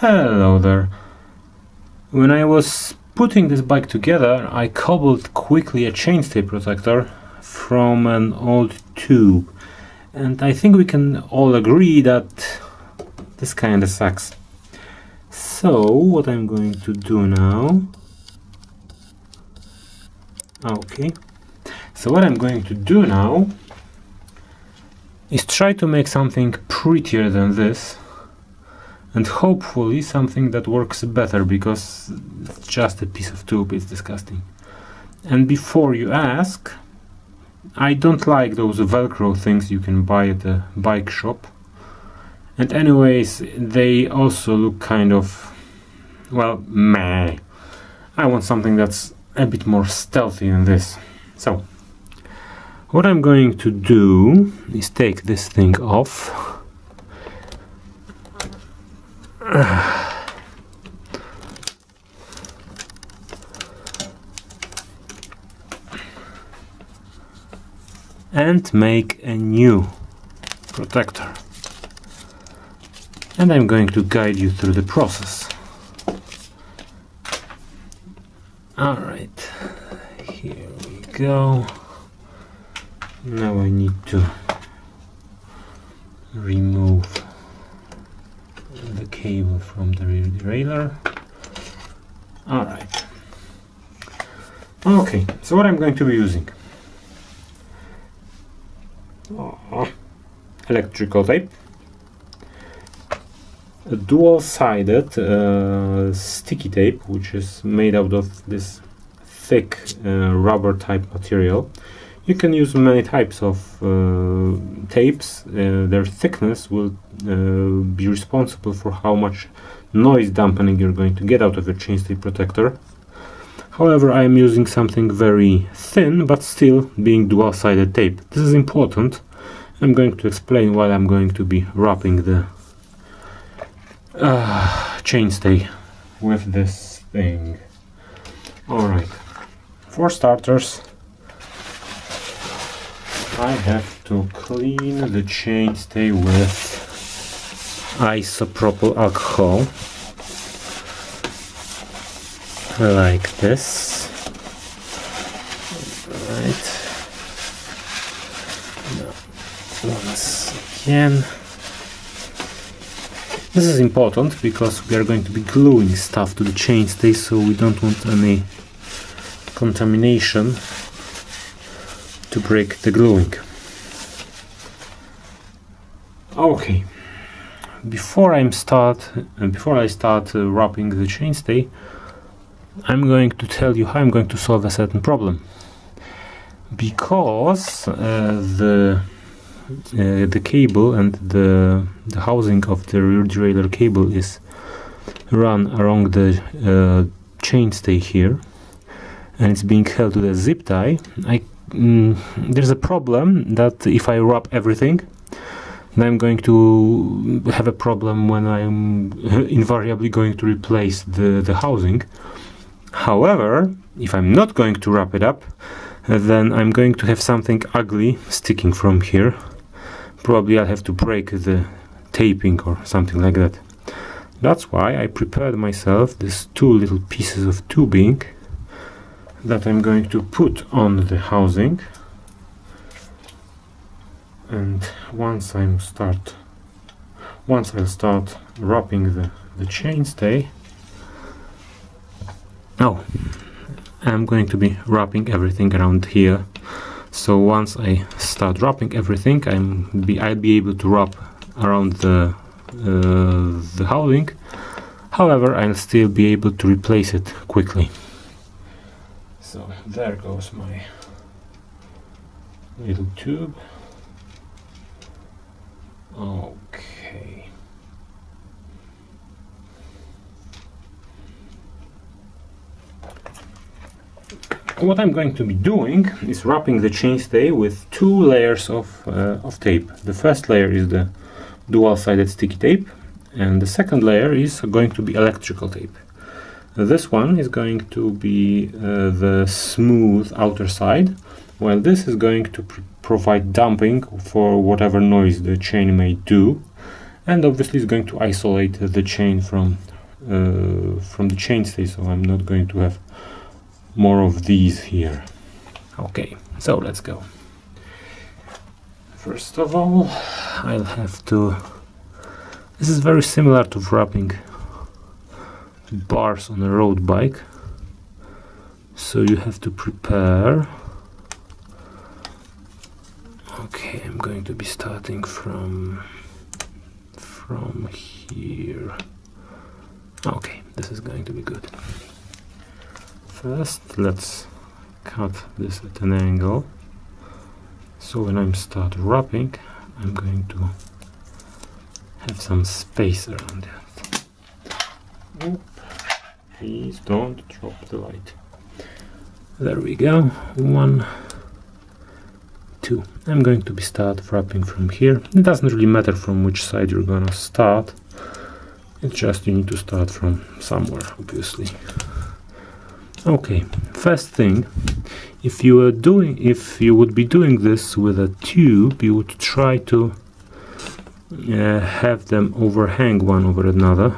Hello there. When I was putting this bike together, I cobbled quickly a chainstay protector from an old tube, and I think we can all agree that this kinda sucks. So what I'm going to do now... Okay. So what I'm going to do now is try to make something prettier than this, and hopefully something that works better, because it's just a piece of tube, it's disgusting. And before you ask, I don't like those Velcro things you can buy at a bike shop. And anyways, they also look kind of, well, meh. I want something that's a bit more stealthy than this. So, what I'm going to do is take this thing off. And make a new protector. And I'm going to guide you through the process. Alright, here we go. Now I need to remove the cable from the rear derailleur. Alright. Okay, so what I'm going to be using? Electrical tape, a dual-sided sticky tape, which is made out of this thick rubber type material. You can use many types of tapes. Their thickness will be responsible for how much noise dampening you're going to get out of your chainstay protector. However, I am using something very thin, but still being dual-sided tape. This is important. I'm going to explain why I'm going to be wrapping the chainstay with this thing. Alright, for starters, I have to clean the chainstay with isopropyl alcohol, like this. Right. Once again, this is important because we are going to be gluing stuff to the chainstay, so we don't want any contamination to break the gluing. Okay, before I start wrapping the chainstay, I'm going to tell you how I'm going to solve a certain problem. Because the cable and the housing of the rear derailleur cable is run along the chainstay here, and it's being held to the zip tie. There's a problem that if I wrap everything, then I'm going to have a problem when I'm invariably going to replace the housing. However, if I'm not going to wrap it up, then I'm going to have something ugly sticking from here. Probably I'll have to break the taping or something like that. That's why I prepared myself these two little pieces of tubing that I'm going to put on the housing. And once I'll start wrapping the chainstay, I'm going to be wrapping everything around here. So once I start wrapping everything, I'll be able to wrap around the housing. However, I'll still be able to replace it quickly. So there goes my little tube. Okay. What I'm going to be doing is wrapping the chainstay with two layers of tape. The first layer is the dual-sided sticky tape, and the second layer is going to be electrical tape. This one is going to be the smooth outer side, while this is going to provide damping for whatever noise the chain may do. And obviously it's going to isolate the chain from the chainstay, so I'm not going to have more of these here. Okay, so let's go. First of all, I'll have to... This is very similar to wrapping bars on a road bike. So you have to prepare. Okay, I'm going to be starting from here. Okay, this is going to be good. First, let's cut this at an angle. So when I start wrapping, I'm going to have some space around it. Oop. Please don't drop the light. There we go. 1, 2. I'm going to be start wrapping from here. It doesn't really matter from which side you're gonna start. It's just you need to start from somewhere, obviously. Okay, first thing, if you would be doing this with a tube, you would try to have them overhang one over another,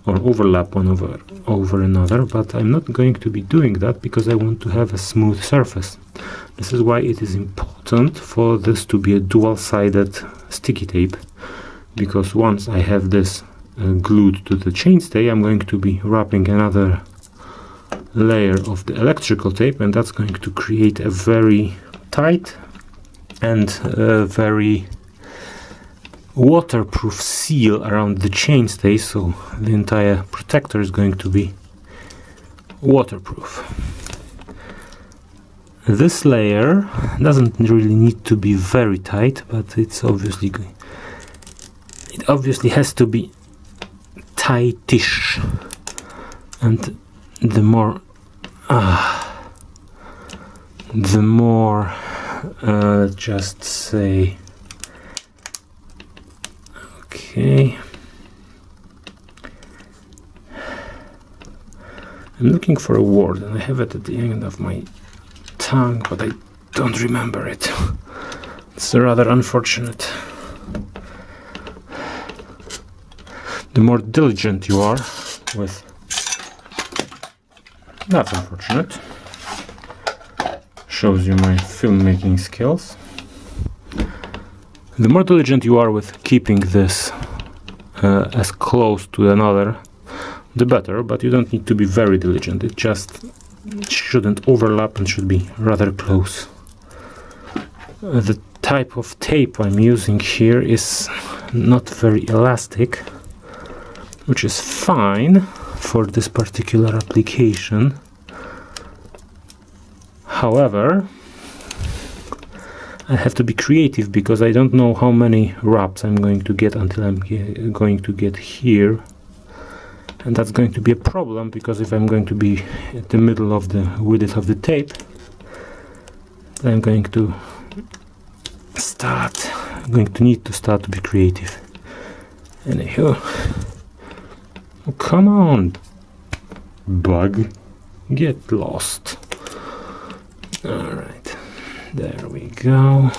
or overlap one over another, but I'm not going to be doing that because I want to have a smooth surface. This is why it is important for this to be a dual-sided sticky tape, because once I have this glued to the chainstay, I'm going to be wrapping another layer of the electrical tape, and that's going to create a very tight and very waterproof seal around the chainstay, so the entire protector is going to be waterproof. This layer doesn't really need to be very tight, but it obviously has to be tightish, and the more just say okay. I'm looking for a word and I have it at the end of my tongue, but I don't remember it. It's rather unfortunate. The more diligent you are with... That's unfortunate. Shows you my filmmaking skills. The more diligent you are with keeping this as close to another, the better, but you don't need to be very diligent. It shouldn't overlap and should be rather close. The type of tape I'm using here is not very elastic, which is fine for this particular application. However, I have to be creative because I don't know how many wraps I'm going to get until I'm going to get here. And that's going to be a problem, because if I'm going to be at the middle of the width of the tape, I'm going to need to start to be creative. Anywho, oh, come on, bug, get lost. Alright, there we go.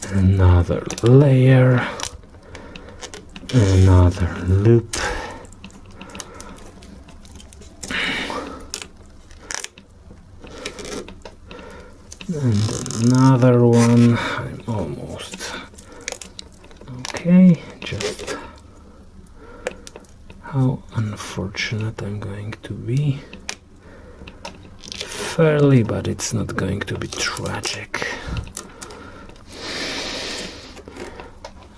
Another layer. Another loop. And another one. I'm almost okay. Just how unfortunate I'm going to be. Fairly, but it's not going to be tragic.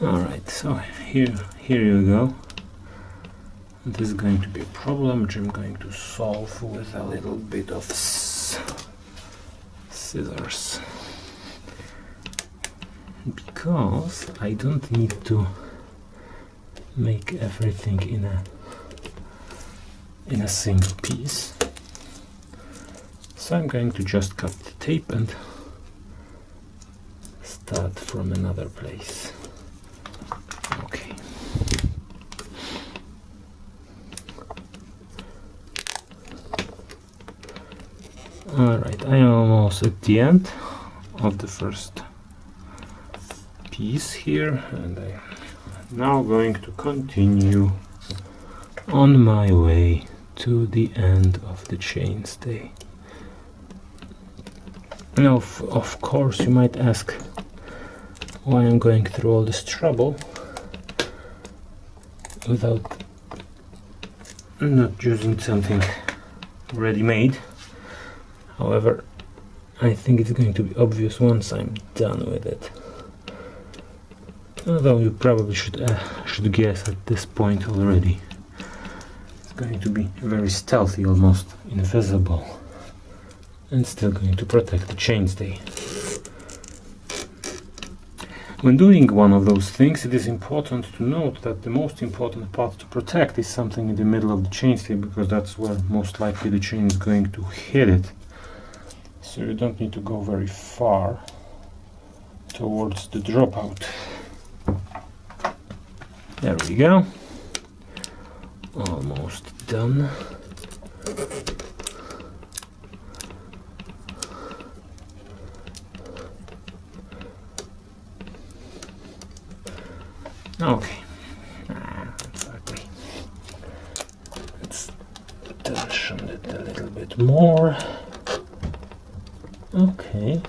Alright, so here you go. This is going to be a problem which I'm going to solve with a little bit of scissors, because I don't need to make everything in a single piece. So I'm going to just cut the tape and start from another place. Okay. Alright, I am almost at the end of the first piece here, and I'm now going to continue on my way to the end of the chainstay. Now, of course, you might ask why I'm going through all this trouble without not using something ready-made. However, I think it's going to be obvious once I'm done with it. Although you probably should guess at this point already. It's going to be very stealthy, almost invisible, and still going to protect the chainstay. When doing one of those things, it is important to note that the most important part to protect is something in the middle of the chainstay, because that's where most likely the chain is going to hit it. So you don't need to go very far towards the dropout. There we go. Almost done. Okay. Exactly. Let's tension it a little bit more. Okay.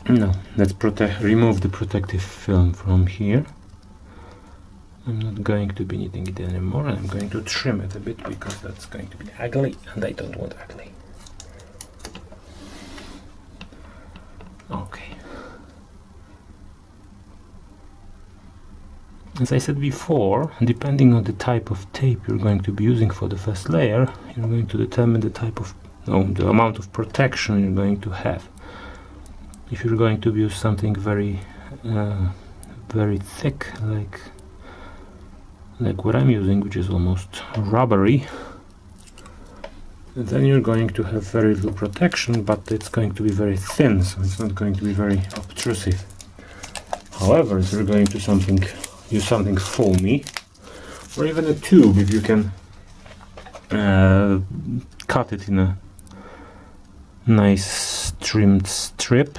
No, let's remove the protective film from here. I'm not going to be needing it anymore. I'm going to trim it a bit because that's going to be ugly, and I don't want ugly. Okay. As I said before, depending on the type of tape you're going to be using for the first layer, you're going to determine the type of, the amount of protection you're going to have. If you're going to use something very thick, like what I'm using, which is almost rubbery, then you're going to have very little protection, but it's going to be very thin, so it's not going to be very obtrusive. However, if you're going to use something foamy, or even a tube, if you can cut it in a nice trimmed strip,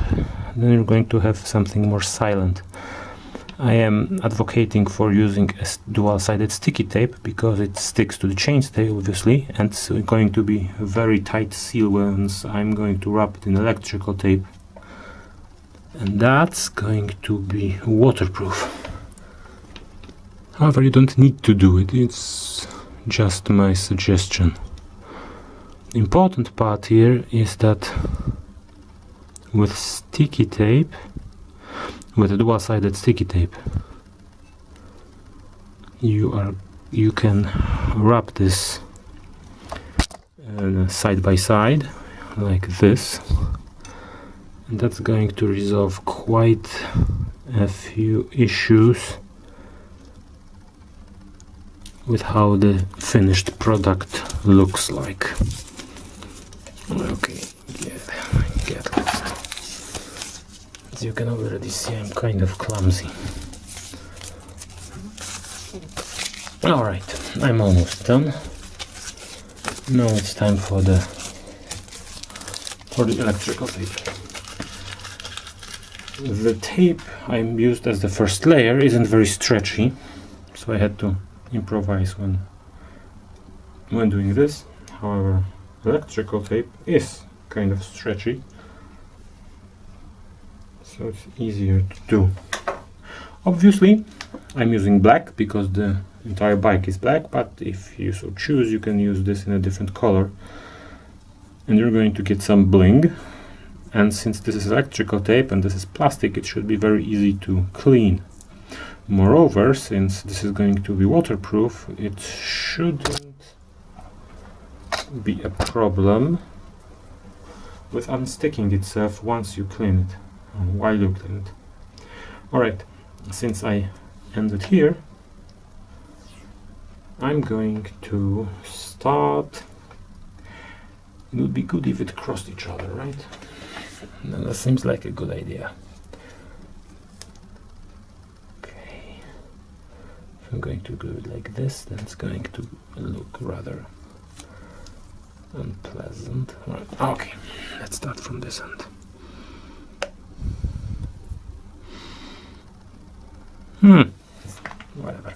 then you're going to have something more silent. I am advocating for using a dual-sided sticky tape because it sticks to the chainstay, obviously, and it's going to be a very tight seal once I'm going to wrap it in electrical tape, and that's going to be waterproof. However, you don't need to do it, it's just my suggestion. The important part here is that with sticky tape, with a dual-sided sticky tape, you can wrap this side by side like this, and that's going to resolve quite a few issues with how the finished product looks like. Okay, get lost. As you can already see, I'm kind of clumsy. Alright, I'm almost done. Now it's time for the electrical tape. The tape I used as the first layer isn't very stretchy, so I had to improvise when doing this. However, electrical tape is kind of stretchy, so it's easier to do. Obviously, I'm using black because the entire bike is black, but if you so choose, you can use this in a different color, and you're going to get some bling. And since this is electrical tape and this is plastic, it should be very easy to clean. Moreover, since this is going to be waterproof, it shouldn't be a problem with unsticking itself once you clean it, while you clean it. Alright, since I ended here, I'm going to start. It would be good if it crossed each other, right? No, that seems like a good idea. Okay. If I'm going to do it like this, then it's going to look rather unpleasant. Right. Okay, let's start from this end. Whatever.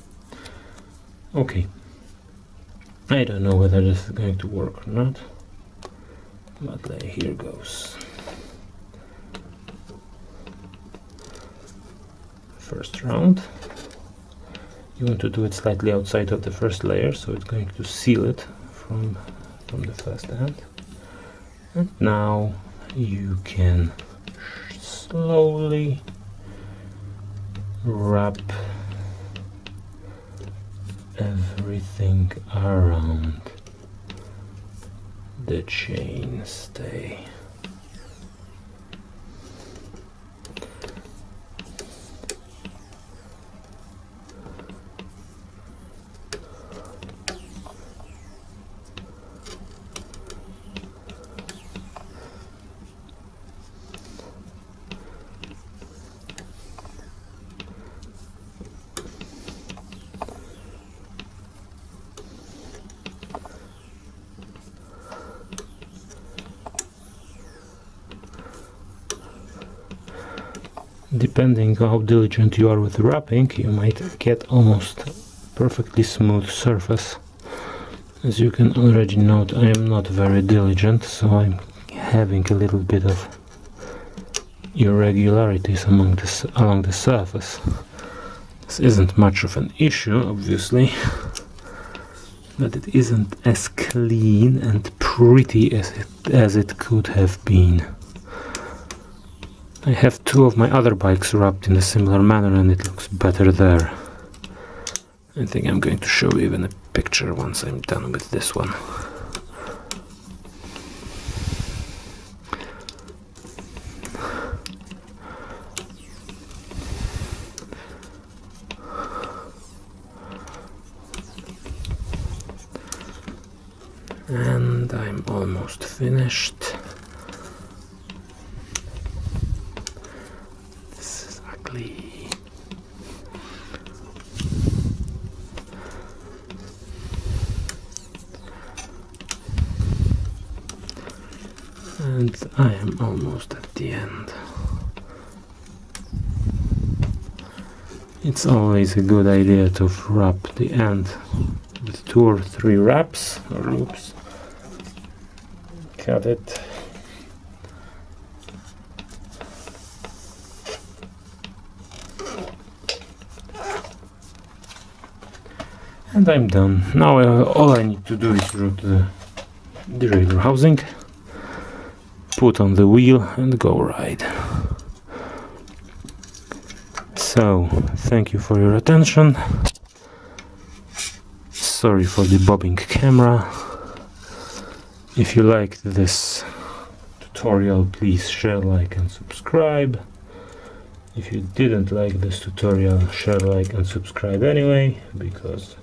Okay. I don't know whether this is going to work or not, but here goes. First round. You want to do it slightly outside of the first layer, so it's going to seal it from the first end. And now you can slowly wrap everything around the chainstay. Depending how diligent you are with wrapping, you might get almost perfectly smooth surface. As you can already note, I am not very diligent, so I'm having a little bit of irregularities along the surface. This isn't much of an issue, obviously, but it isn't as clean and pretty as it could have been. I have two of my other bikes wrapped in a similar manner and it looks better there. I think I'm going to show you even a picture once I'm done with this one. And I'm almost finished. And I am almost at the end. It's always a good idea to wrap the end with 2 or 3 wraps or loops. Cut it. And I'm done. Now all I need to do is route the derailleur housing, put on the wheel and go ride. So, thank you for your attention. Sorry for the bobbing camera. If you liked this tutorial, please share, like and subscribe. If you didn't like this tutorial, share, like and subscribe anyway, because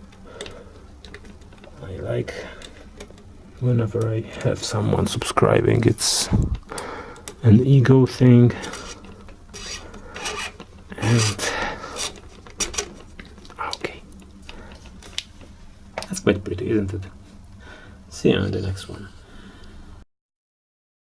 I like whenever I have someone subscribing. It's an ego thing. And okay, that's quite pretty, isn't it? See you on the next one.